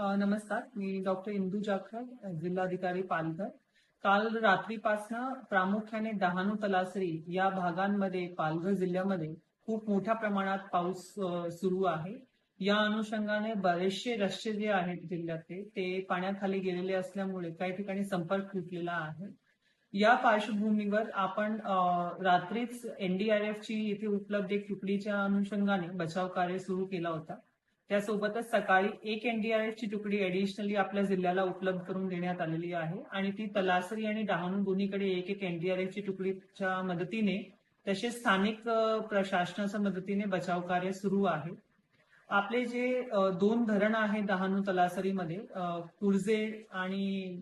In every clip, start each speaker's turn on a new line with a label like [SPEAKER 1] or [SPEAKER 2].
[SPEAKER 1] नमस्कार, मी डॉक्टर इंदू जाखड, जिल्हाधिकारी पालघर. काल रात्रीपासनं प्रामुख्याने डहाणू तलासरी या भागांमध्ये पालघर जिल्ह्यामध्ये खूप मोठ्या प्रमाणात पाऊस सुरू आहे. या अनुषंगाने बरेचसे रस्ते जे आहेत जिल्ह्यातले ते पाण्याखाली गेलेले असल्यामुळे काही ठिकाणी संपर्क तुटलेला आहे. या पार्श्वभूमीवर आपण रात्रीच एनडीआरएफची इथे उपलब्ध एक तुकडीच्या अनुषंगाने बचाव कार्य सुरू केला होता. त्यासोबतच सकाळी एक एनडीआरएफची तुकडी ऍडिशनली आपल्या जिल्ह्याला उपलब्ध करून देण्यात आलेली आहे आणि ती तलासरी आणि डहाणू दोन्हीकडे एक एक एनडीआरएफची तुकडीच्या मदतीने तसेच स्थानिक प्रशासनाच्या मदतीने बचाव कार्य सुरू आहे. आपले जे दोन धरण आहेत डहाणू तलासरीमध्ये कुर्जे आणि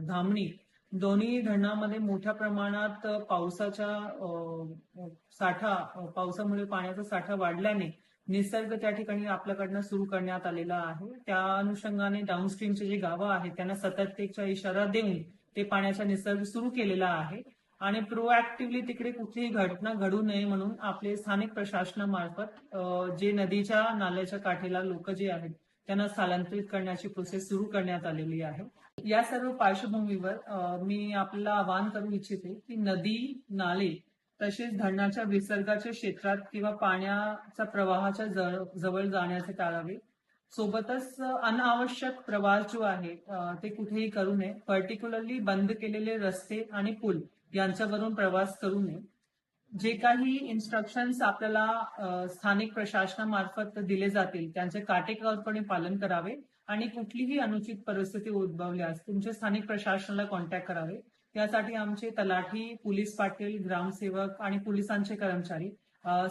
[SPEAKER 1] धामणी दोन्ही धरणामध्ये मोठ्या प्रमाणात पावसामुळे पाण्याचा साठा वाढल्याने निसर्ग त्या ठिकाणी आपल्याकडनं सुरू करण्यात आलेला आहे. त्या अनुषंगाने डाऊनस्ट्रीमचे जे गावं आहेत त्यांना सतर्कतेचा इशारा देऊन ते पाण्याचा निसर्ग सुरू केलेला आहे आणि प्रोएक्टिव्हली तिकडे कुठलीही घटना घडू नये म्हणून आपले स्थानिक प्रशासनामार्फत जे नदीच्या नाल्याच्या काठेला लोक जे आहेत त्यांना स्थलांतरित करण्याची प्रोसेस सुरू करण्यात आलेली आहे. या सर्व पार्श्वभूमीवर मी आपल्याला आवाहन करू इच्छिते की नदी, नाले तसेच धरणाच्या विसर्गाच्या क्षेत्रात किंवा पाण्याचा प्रवाहाच्या जवळ जाण्याचे टाळावे. सोबतच अनावश्यक प्रवास जो आहे ते कुठेही करू नये. पर्टिक्युलरली बंद केलेले रस्ते आणि पूल यांच्यावरून प्रवास करू नये. जे काही इन्स्ट्रक्शन्स आपल्याला स्थानिक प्रशासनामार्फत दिले जातील त्यांचे काटेकोरपणे पालन करावे आणि कुठलीही अनुचित परिस्थिती उद्भवल्यास तुमच्या स्थानिक प्रशासनाला कॉन्टॅक्ट करावे. यासाठी आमचे तलाठी, पोलीस पाटील, ग्रामसेवक आणि पोलिसांचे कर्मचारी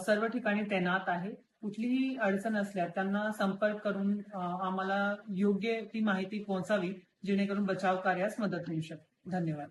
[SPEAKER 1] सर्व ठिकाणी तैनात आहे. कुठलीही अडचण असल्यास त्यांना संपर्क करून आम्हाला योग्य ती माहिती पोहोचावी जेणेकरून बचाव कार्यास मदत होऊ शकते. धन्यवाद.